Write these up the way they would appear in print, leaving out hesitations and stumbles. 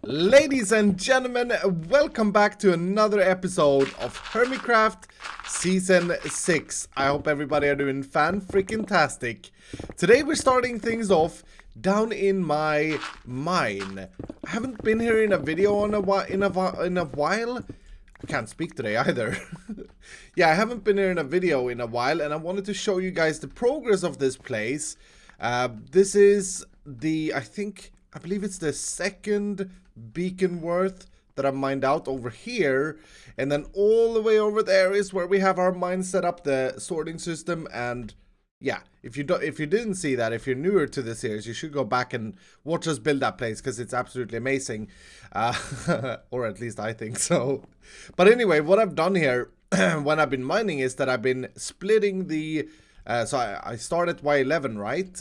Ladies and gentlemen, welcome back to another episode of Hermitcraft Season 6. I hope everybody are doing fan-freaking-tastic. Today we're starting things off down in my mine. I haven't been here in a video in a while. I can't speak today either. Yeah, I haven't been here in a video in a while, and I wanted to show you guys the progress of this place. This is the, I believe it's the second beacon worth that I mined out over here, and then all the way over there is where we have our mine set up, the sorting system. And yeah, if you didn't see that, if you're newer to the series, you should go back and watch us build that place, because it's absolutely amazing, or at least I think so. But anyway, what I've done here when I've been mining is that I've been splitting the so I start at Y11, right?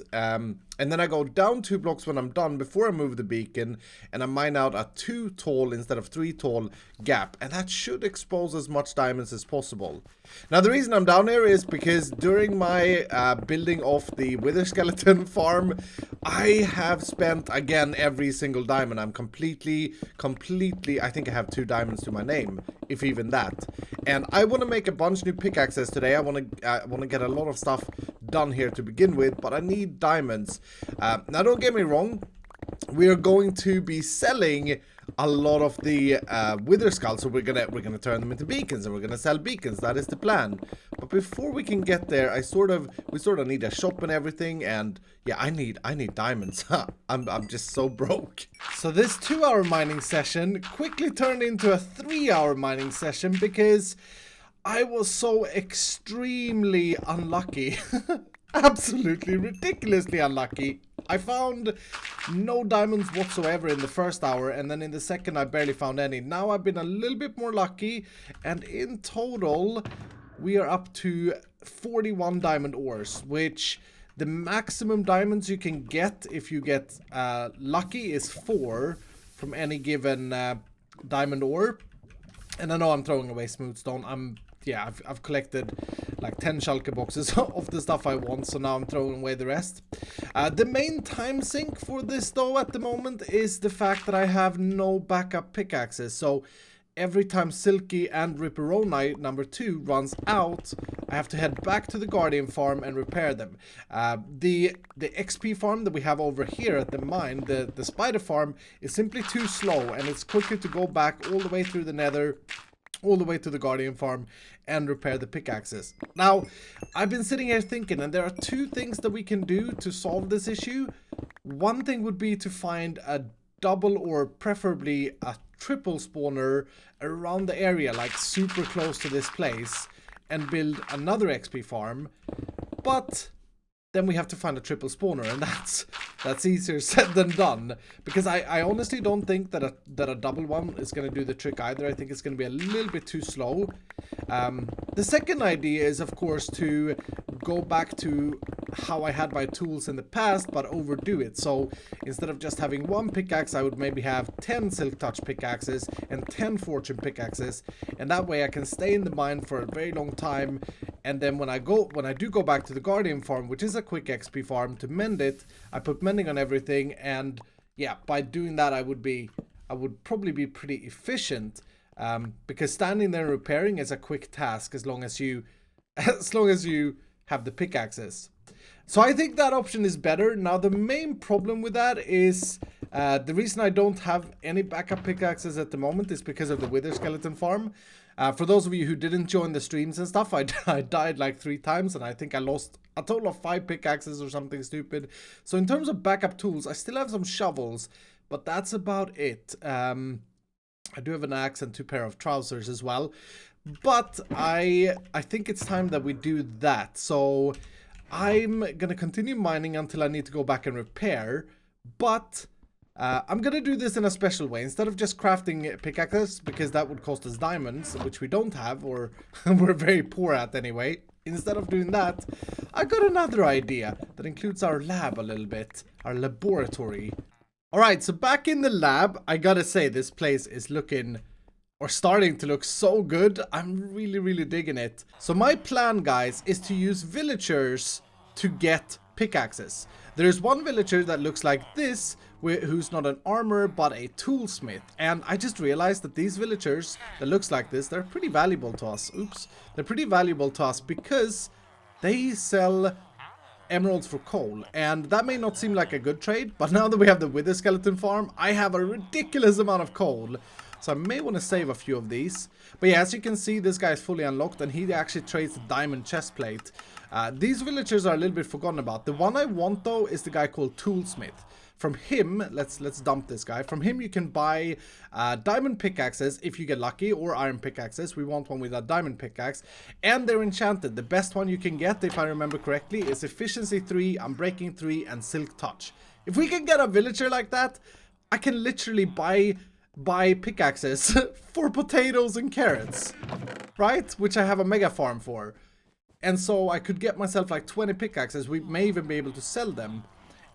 And then I go down 2 blocks when I'm done before I move the beacon, and I mine out a 2 tall instead of 3 tall gap, and that should expose as much diamonds as possible. Now the reason I'm down here is because during my building of the wither skeleton farm, I have spent again every single diamond. I'm completely, I think I have 2 diamonds to my name, if even that. And I want to make a bunch new pickaxes today. I want to get a lot of stuff done here to begin with, but I need diamonds. Now don't get me wrong, we are going to be selling a lot of the wither skulls, so we're gonna turn them into beacons, and we're gonna sell beacons. That is the plan. But before we can get there, we sort of need a shop and everything, and yeah, I need diamonds. I'm just so broke. So this 2-hour mining session quickly turned into a 3-hour mining session because I was so extremely unlucky. Absolutely ridiculously unlucky. I found no diamonds whatsoever in the first hour, and then in the second I barely found any. Now I've been a little bit more lucky, and in total we are up to 41 diamond ores, which the maximum diamonds you can get if you get lucky is 4 from any given diamond ore. And I know I'm throwing away smooth stone. I've collected like 10 shulker boxes of the stuff I want, so now I'm throwing away the rest. The main time sink for this though at the moment is the fact that I have no backup pickaxes. So every time Silky and Ripperoni number 2 runs out, I have to head back to the Guardian farm and repair them. The XP farm that we have over here at the mine, the spider farm, is simply too slow, and it's quicker to go back all the way through the nether, all the way to the Guardian farm, and repair the pickaxes. Now, I've been sitting here thinking, and there are 2 things that we can do to solve this issue. One thing would be to find a double or preferably a triple spawner around the area, like super close to this place, and build another XP farm. But then we have to find a triple spawner, and that's easier said than done, because I honestly don't think that a double one is going to do the trick either. I think it's going to be a little bit too slow. The second idea is, of course, to go back to how I had my tools in the past, but overdo it. So instead of just having 1 pickaxe, I would maybe have 10 silk touch pickaxes and 10 fortune pickaxes, and that way I can stay in the mine for a very long time. And then when I do go back to the Guardian farm, which is a quick XP farm, to mend it, I put mending on everything, and yeah, by doing that I would probably be pretty efficient, because standing there and repairing is a quick task as long as you have the pickaxes. So I think that option is better. Now the main problem with that is the reason I don't have any backup pickaxes at the moment is because of the wither skeleton farm. For those of you who didn't join the streams and stuff, I died like 3 times, and I think I lost a total of 5 pickaxes or something stupid. So in terms of backup tools, I still have some shovels, but that's about it. I do have an axe and 2 pair of trousers as well, but I think it's time that we do that. So I'm gonna continue mining until I need to go back and repair, but I'm gonna do this in a special way. Instead of just crafting pickaxes, because that would cost us diamonds, which we don't have, or we're very poor at anyway. Instead of doing that, I got another idea that includes our lab a little bit, our laboratory. Alright, so back in the lab, I gotta say this place is looking, or starting to look, so good. I'm really digging it. So my plan, guys, is to use villagers to get pickaxes. There's one villager that looks like this, who's not an armor but a toolsmith. And I just realized that these villagers that looks like this, they're pretty valuable to us. Oops. They're pretty valuable to us because they sell emeralds for coal, and that may not seem like a good trade, but now that we have the wither skeleton farm, I have a ridiculous amount of coal, so I may want to save a few of these. But yeah, as you can see, this guy is fully unlocked, and he actually trades the diamond chest plate. These villagers are a little bit forgotten about. The one I want though is the guy called Toolsmith. From him, let's dump this guy. From him you can buy diamond pickaxes if you get lucky, or iron pickaxes. We want one with a diamond pickaxe. And they're enchanted. The best one you can get, if I remember correctly, is efficiency 3, unbreaking 3, and silk touch. If we can get a villager like that, I can literally buy pickaxes for potatoes and carrots, right? Which I have a mega farm for. And so I could get myself like 20 pickaxes. We may even be able to sell them.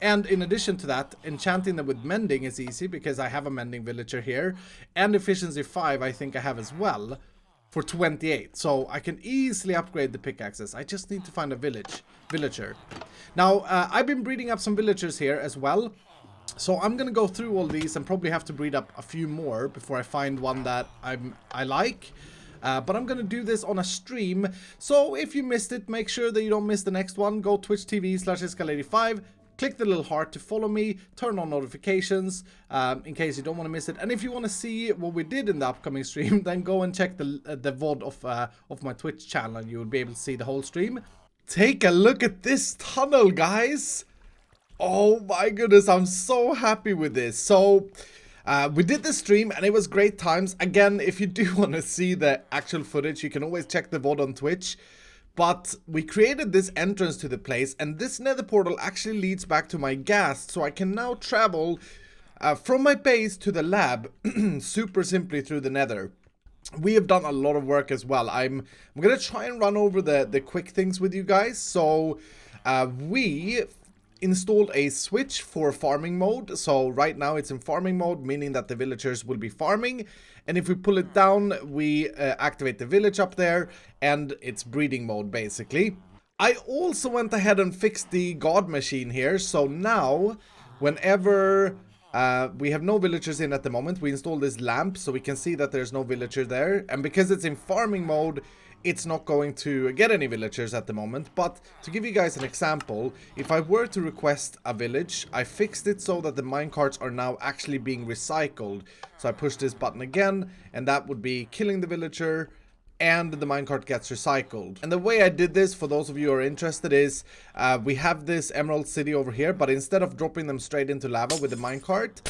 And in addition to that, enchanting them with mending is easy because I have a mending villager here. And efficiency 5 I think I have as well for 28. So I can easily upgrade the pickaxes. I just need to find a villager. Now, I've been breeding up some villagers here as well. So I'm going to go through all these and probably have to breed up a few more before I find one that I like. But I'm going to do this on a stream. So if you missed it, make sure that you don't miss the next one. Go twitch.tv/Escal85. Click the little heart to follow me, turn on notifications in case you don't want to miss it. And if you want to see what we did in the upcoming stream, then go and check the VOD of my Twitch channel and you will be able to see the whole stream. Take a look at this tunnel, guys. Oh my goodness, I'm so happy with this. So we did the stream and it was great times. Again, if you do want to see the actual footage, you can always check the VOD on Twitch. But we created this entrance to the place, and this nether portal actually leads back to my ghast, so I can now travel from my base to the lab super simply through the nether. We have done a lot of work as well. I'm gonna try and run over the quick things with you guys. So we installed a switch for farming mode. So right now it's in farming mode, meaning that the villagers will be farming. And if we pull it down, we activate the village up there, and it's breeding mode basically. I also went ahead and fixed the god machine here. So now, whenever we have no villagers in at the moment, we install this lamp so we can see that there's no villager there. And because it's in farming mode, it's not going to get any villagers at the moment. But to give you guys an example, if I were to request a village, I fixed it so that the minecarts are now actually being recycled. So I push this button again, and that would be killing the villager, and the minecart gets recycled. And the way I did this, for those of you who are interested, is we have this emerald city over here, but instead of dropping them straight into lava with the minecart,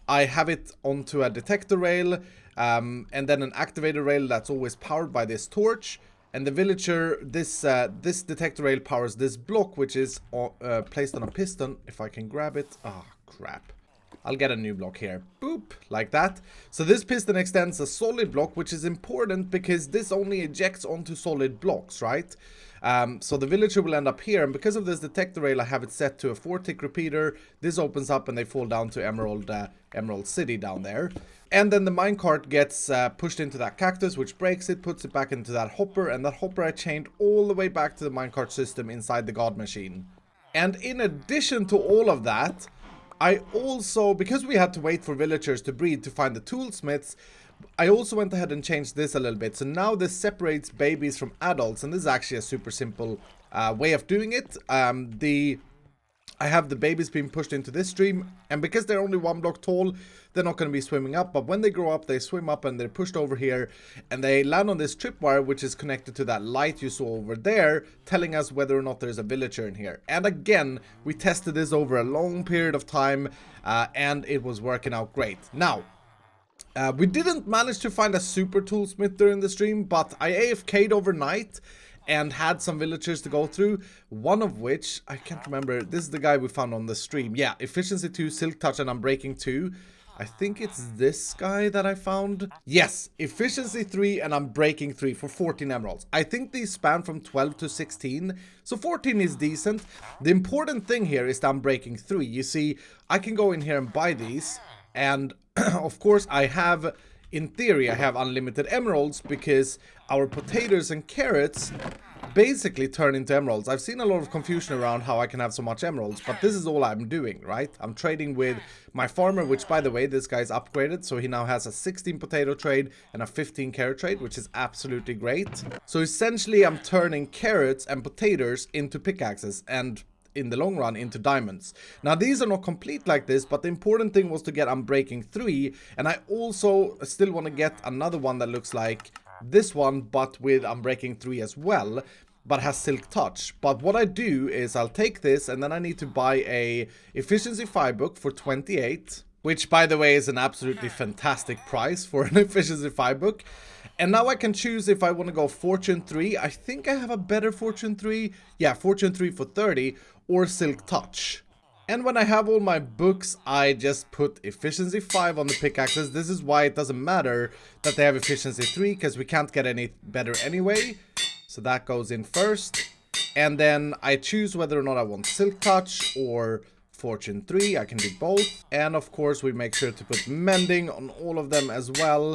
I have it onto a detector rail, and then an activator rail that's always powered by this torch. And the villager, this detector rail powers this block, which is placed on a piston. If I can grab it. Ah, crap. I'll get a new block here. Boop, like that. So this piston extends a solid block, which is important because this only ejects onto solid blocks, right? So the villager will end up here, and because of this detector rail, I have it set to a 4-tick repeater. This opens up and they fall down to Emerald City down there. And then the minecart gets pushed into that cactus, which breaks it, puts it back into that hopper, and that hopper I chained all the way back to the minecart system inside the god machine. And in addition to all of that, I also, because we had to wait for villagers to breed to find the toolsmiths, I also went ahead and changed this a little bit. So now this separates babies from adults, and this is actually a super simple way of doing it. I have the babies being pushed into this stream, and because they're only 1 block tall, they're not going to be swimming up, but when they grow up, they swim up and they're pushed over here, and they land on this tripwire, which is connected to that light you saw over there, telling us whether or not there's a villager in here. And again, we tested this over a long period of time, and it was working out great. Now, we didn't manage to find a super toolsmith during the stream, but I AFK'd overnight and had some villagers to go through, one of which, I can't remember, this is the guy we found on the stream. Yeah, efficiency 2, silk touch, and unbreaking 2. I think it's this guy that I found. Yes, efficiency 3 and unbreaking 3 for 14 emeralds. I think these span from 12 to 16, so 14 is decent. The important thing here is the unbreaking 3. You see, I can go in here and buy these, and of course I have, in theory, I have unlimited emeralds because our potatoes and carrots, basically turn into emeralds. I've seen a lot of confusion around how I can have so much emeralds, but this is all I'm doing, right? I'm trading with my farmer, which, by the way, this guy's upgraded, so he now has a 16 potato trade and a 15 carrot trade, which is absolutely great. So essentially, I'm turning carrots and potatoes into pickaxes, and in the long run into diamonds. Now these are not complete like this, but the important thing was to get Unbreaking 3, and I also still want to get another one that looks like this one, but with Unbreaking 3 as well, but has Silk Touch. But what I do is I'll take this, and then I need to buy a Efficiency 5 book for 28, which, by the way, is an absolutely fantastic price for an Efficiency 5 book. And now I can choose if I want to go Fortune 3. I think I have a better Fortune 3. Yeah, Fortune 3 for 30, or Silk Touch. And when I have all my books, I just put Efficiency 5 on the pickaxes. This is why it doesn't matter that they have Efficiency 3, because we can't get any better anyway. So that goes in first. And then I choose whether or not I want Silk Touch or Fortune 3. I can do both. And of course, we make sure to put Mending on all of them as well.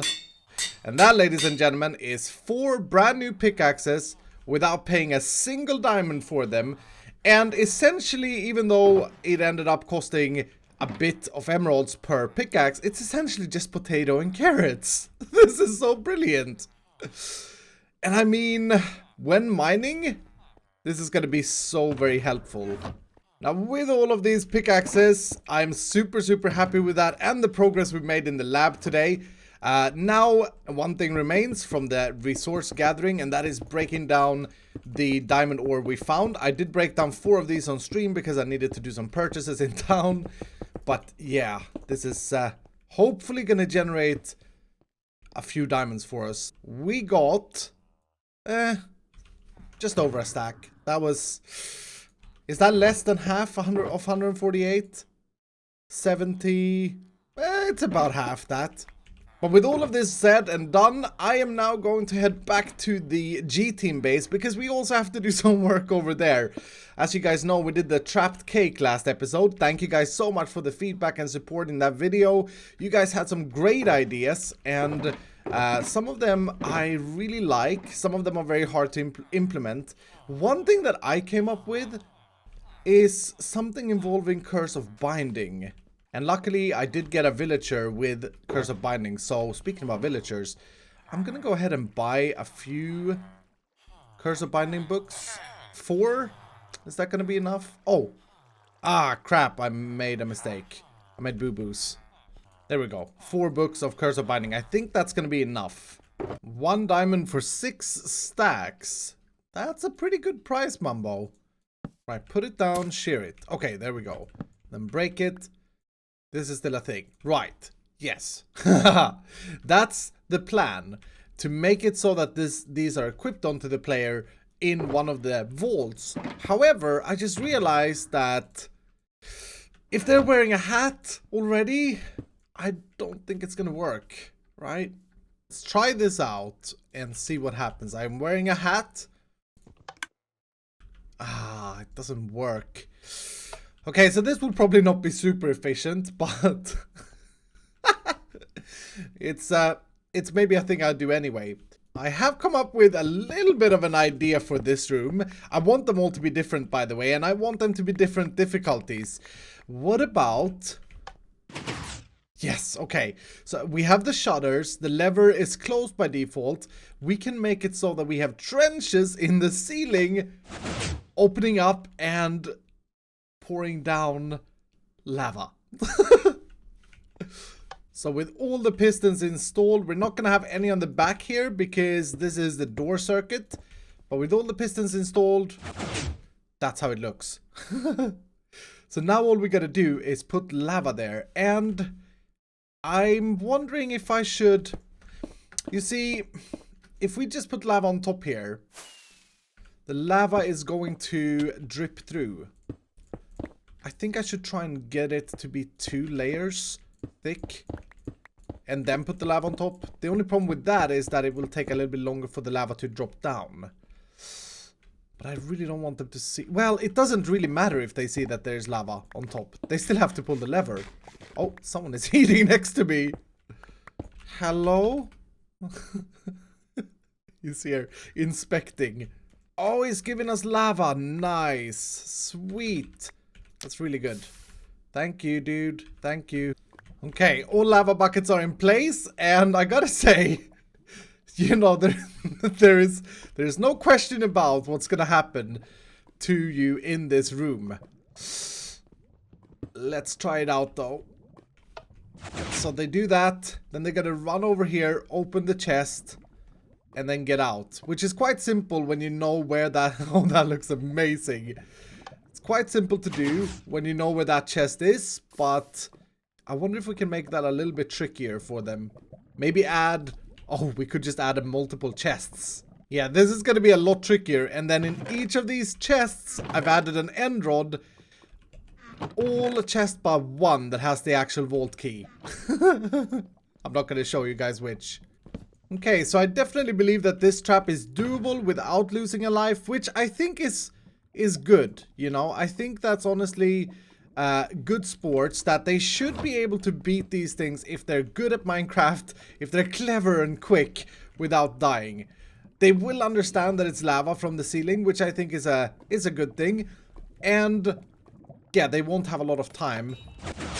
And that, ladies and gentlemen, is 4 brand new pickaxes without paying a single diamond for them. And essentially, even though it ended up costing a bit of emeralds per pickaxe, it's essentially just potato and carrots. This is so brilliant. And I mean, when mining, this is going to be so very helpful. Now, with all of these pickaxes, I'm super happy with that and the progress we made in the lab today. Now, one thing remains from the resource gathering, and that is breaking down the diamond ore we found. I did break down 4 of these on stream because I needed to do some purchases in town. But yeah, this is hopefully going to generate a few diamonds for us. We got just over a stack. That was... Is that less than half 100 of 148? 70... it's about half that. But with all of this said and done, I am now going to head back to the G-Team base, because we also have to do some work over there. As you guys know, we did the trapped cake last episode. Thank you guys so much for the feedback and support in that video. You guys had some great ideas, and some of them I really like. Some of them are very hard to implement. One thing that I came up with is something involving Curse of Binding. And luckily, I did get a villager with Curse of Binding. So, speaking about villagers, I'm going to go ahead and buy a few Curse of Binding books. 4? Is that going to be enough? Oh. Ah, crap. I made a mistake. I made boo-boos. There we go. 4 books of Curse of Binding. I think that's going to be enough. 1 diamond for 6 stacks. That's a pretty good price, Mumbo. Right, put it down, shear it. Okay, there we go. Then break it. This is still a thing. Right. Yes. That's the plan. To make it so that these are equipped onto the player in one of the vaults. However, I just realized that if they're wearing a hat already, I don't think it's gonna work. Right? Let's try this out and see what happens. I'm wearing a hat. Ah, it doesn't work. Okay, so this will probably not be super efficient, but it's maybe a thing I'll do anyway. I have come up with a little bit of an idea for this room. I want them all to be different, by the way, and I want them to be different difficulties. What about... Yes, okay. So we have the shutters. The lever is closed by default. We can make it so that we have trenches in the ceiling opening up and pouring down lava. So with all the pistons installed, we're not going to have any on the back here because this is the door circuit. But with all the pistons installed, that's how it looks. So now all we got to do is put lava there. And I'm wondering if I should... You see, if we just put lava on top here, the lava is going to drip through. I think I should try and get it to be 2 layers thick and then put the lava on top. The only problem with that is that it will take a little bit longer for the lava to drop down. But I really don't want them to see... Well, it doesn't really matter if they see that there's lava on top. They still have to pull the lever. Oh, someone is eating next to me. Hello? You see her inspecting. Oh, he's giving us lava. Nice. Sweet. That's really good. Thank you, dude. Thank you. Okay, all lava buckets are in place. And I gotta say, you know, there's no question about what's gonna happen to you in this room. Let's try it out, though. So they do that. Then they're gonna run over here, open the chest, and then get out, which is quite simple when you know where that... Oh, that looks amazing. It's quite simple to do when you know where that chest is, but I wonder if we can make that a little bit trickier for them. Maybe add... Oh, we could just add multiple chests. Yeah, this is going to be a lot trickier, and then in each of these chests, I've added an end rod. All a chest but one that has the actual vault key. I'm not going to show you guys which. Okay, so I definitely believe that this trap is doable without losing a life, which I think is good, you know? I think that's honestly good sports, that they should be able to beat these things if they're good at Minecraft, if they're clever and quick without dying. They will understand that it's lava from the ceiling, which I think is a good thing. And yeah, they won't have a lot of time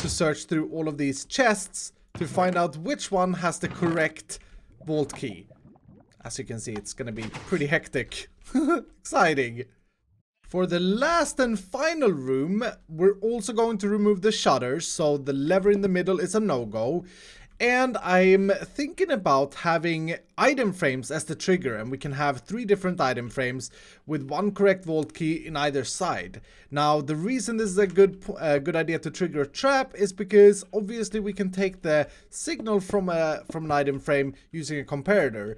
to search through all of these chests to find out which one has the correct vault key. As you can see, it's gonna be pretty hectic. Exciting. For the last and final room, we're also going to remove the shutters, so the lever in the middle is a no-go. And I'm thinking about having item frames as the trigger, and we can have 3 different item frames with 1 correct vault key in either side. Now, the reason this is a good idea to trigger a trap is because obviously we can take the signal from an item frame using a comparator.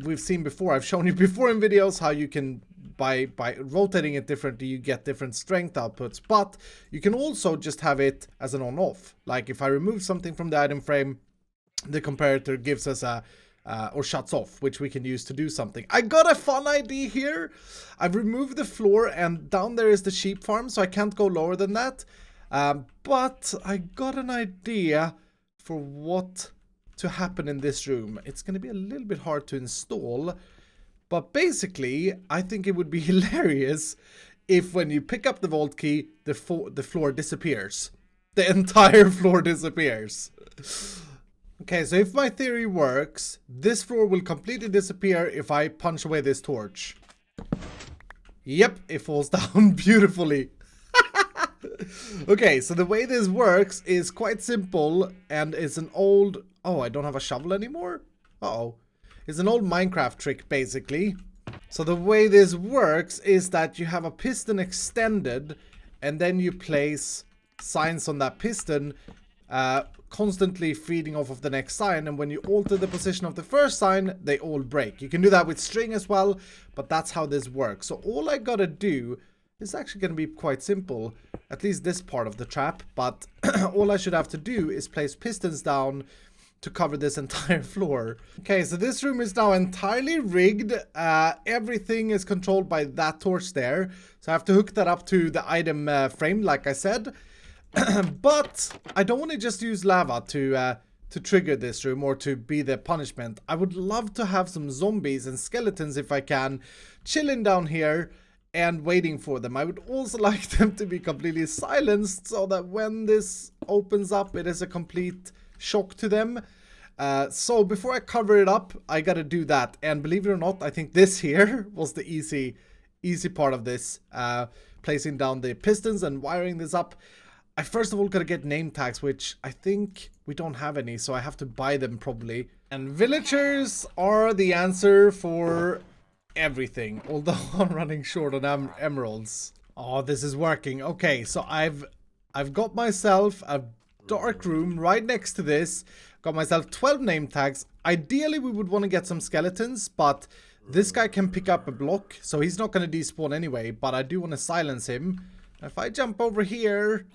We've seen before, I've shown you before in videos how you can by rotating it differently, you get different strength outputs, but you can also just have it as an on-off. Like if I remove something from the item frame, the comparator gives us a or shuts off, which we can use to do something. I got a fun idea here. I've removed the floor, and down there is the sheep farm, so I can't go lower than that. But I got an idea for what to happen in this room. It's going to be a little bit hard to install. But basically, I think it would be hilarious if when you pick up the vault key, the floor disappears. The entire floor disappears. Okay, so if my theory works, this floor will completely disappear if I punch away this torch. Yep, it falls down beautifully. Okay, so the way this works is quite simple, and it's an old... Oh, I don't have a shovel anymore? Uh-oh. It's an old Minecraft trick, basically. So the way this works is that you have a piston extended, and then you place signs on that piston, constantly feeding off of the next sign, and when you alter the position of the first sign, they all break. You can do that with string as well, but that's how this works. So all I gotta do is actually gonna be quite simple, at least this part of the trap, but all I should have to do is place pistons down to cover this entire floor. Okay, so this room is now entirely rigged. Everything is controlled by that torch there. So I have to hook that up to the item frame, like I said. But I don't want to just use lava to trigger this room or to be the punishment. I would love to have some zombies and skeletons, if I can, chilling down here and waiting for them. I would also like them to be completely silenced so that when this opens up, it is a complete shock to them. So before I cover it up, I gotta do that. And believe it or not, I think this here was the easy part of this. Placing down the pistons and wiring this up. I first of all gotta get name tags, which I think we don't have any, so I have to buy them probably. And villagers are the answer for everything, although I'm running short on emeralds. Oh, this is working. Okay, so I've got myself a dark room right next to this. Got myself 12 name tags. Ideally, we would want to get some skeletons, but this guy can pick up a block, so he's not going to despawn anyway, but I do want to silence him. If I jump over here...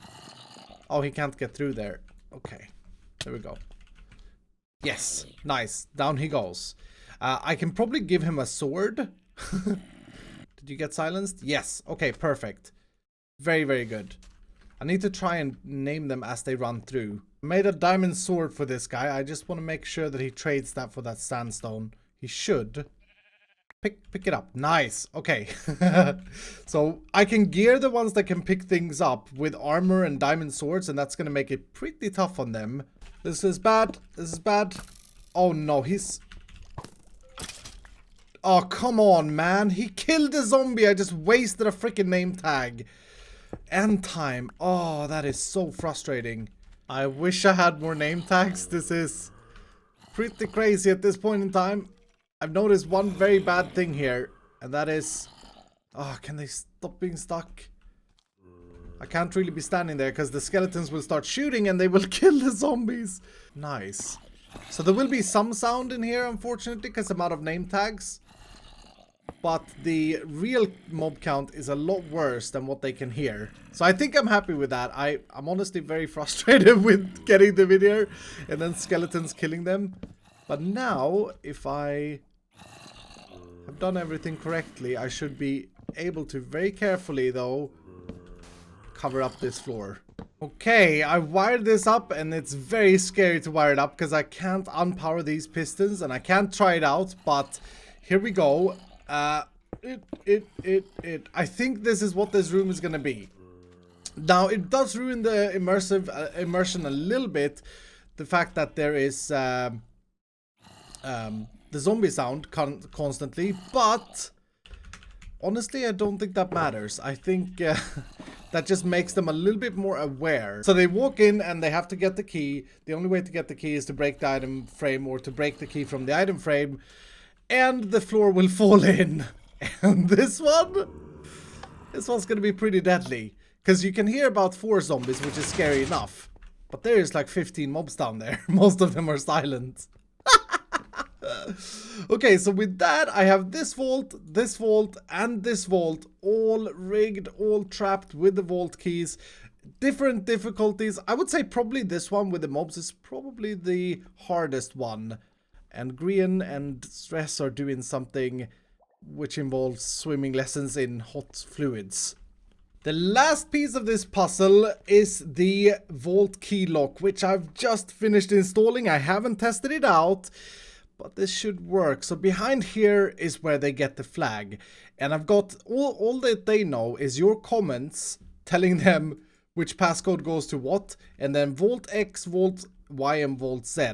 Oh, he can't get through there. Okay, there we go. Yes, nice. Down he goes. I can probably give him a sword. Did you get silenced? Yes. Okay, perfect. Very, very good. I need to try and name them as they run through. I made a diamond sword for this guy. I just want to make sure that he trades that for that sandstone. He should. Pick it up. Nice. Okay. So I can gear the ones that can pick things up with armor and diamond swords, and that's gonna make it pretty tough on them. This is bad. This is bad. Oh no, he's... Oh, come on, man. He killed the zombie. I just wasted a freaking name tag. End time. Oh, that is so frustrating. I wish I had more name tags. This is pretty crazy at this point in time. I've noticed one very bad thing here, and that is... Oh, can they stop being stuck? I can't really be standing there because the skeletons will start shooting and they will kill the zombies. Nice. So there will be some sound in here, unfortunately, because I'm out of name tags. But the real mob count is a lot worse than what they can hear. So I think I'm happy with that. I'm honestly very frustrated with getting them in here and then skeletons killing them. But now, if I have done everything correctly, I should be able to very carefully, though, cover up this floor. Okay, I wired this up, and it's very scary to wire it up because I can't unpower these pistons, and I can't try it out, but here we go. I think this is what this room is gonna be. Now, it does ruin the immersion a little bit, the fact that there is the zombie sound constantly, but honestly I don't think that matters. I think that just makes them a little bit more aware. So they walk in and they have to get the key. The only way to get the key is to break the item frame or to break the key from the item frame, and the floor will fall in. And this one's gonna be pretty deadly, because you can hear about 4 zombies, which is scary enough, but there's like 15 mobs down there. Most of them are silent. Okay, so with that, I have this vault, and this vault all rigged, all trapped with the vault keys. Different difficulties. I would say probably this one with the mobs is probably the hardest one. And Grian and Stress are doing something which involves swimming lessons in hot fluids. The last piece of this puzzle is the vault key lock, which I've just finished installing. I haven't tested it out, but this should work. So behind here is where they get the flag. And I've got all that they know is your comments telling them which passcode goes to what. And then Vault X, Vault Y, and Vault Z.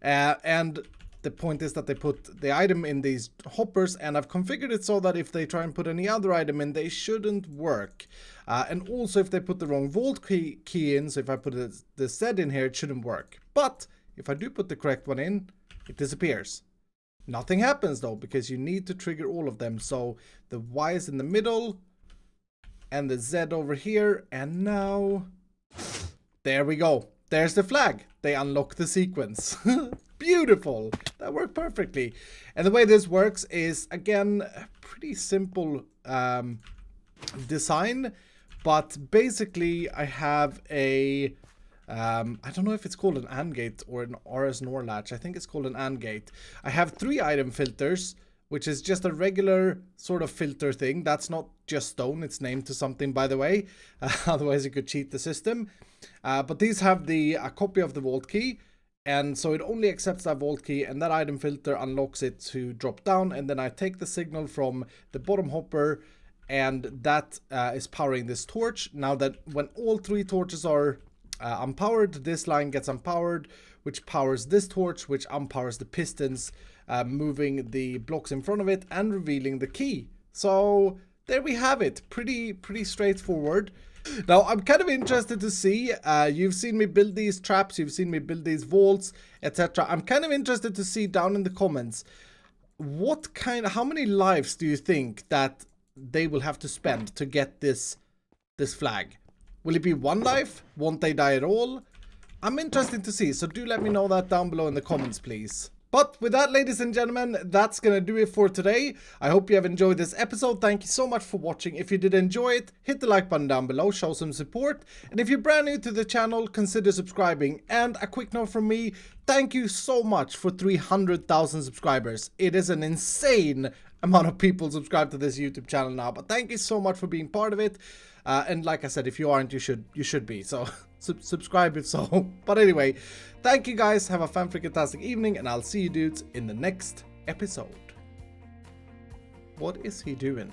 And the point is that they put the item in these hoppers, and I've configured it so that if they try and put any other item in, they shouldn't work. And also if they put the wrong vault key in, so if I put the Z in here, it shouldn't work. But if I do put the correct one in, it disappears. Nothing happens though, because you need to trigger all of them. So the Y is in the middle and the Z over here, and now there we go. There's the flag. They unlock the sequence. Beautiful. That worked perfectly. And the way this works is, again, a pretty simple design, but basically I have a I don't know if it's called an AND gate or an RS NOR latch. I think it's called an AND gate. I have 3 item filters, which is just a regular sort of filter thing. That's not just stone. It's named to something, by the way. Otherwise, you could cheat the system. But these have a copy of the vault key. And so it only accepts that vault key, and that item filter unlocks it to drop down. And then I take the signal from the bottom hopper, and that is powering this torch. Now that when all 3 torches are unpowered, this line gets unpowered, which powers this torch, which unpowers the pistons, moving the blocks in front of it and revealing the key. So there we have it. Pretty straightforward. Now I'm kind of interested to see, you've seen me build these traps, you've seen me build these vaults, etc. I'm kind of interested to see down in the comments how many lives do you think that they will have to spend to get this flag? Will it be 1 life? Won't they die at all? I'm interested to see, so do let me know that down below in the comments, please. But with that, ladies and gentlemen, that's gonna do it for today. I hope you have enjoyed this episode. Thank you so much for watching. If you did enjoy it, hit the like button down below, show some support. And if you're brand new to the channel, consider subscribing. And a quick note from me, thank you so much for 300,000 subscribers. It is an insane amount of people subscribe to this YouTube channel now, but thank you so much for being part of it. And like I said, if you aren't, you should be. So subscribe if so. But anyway, thank you guys. Have a fan-freaking-tastic evening, and I'll see you dudes in the next episode. What is he doing?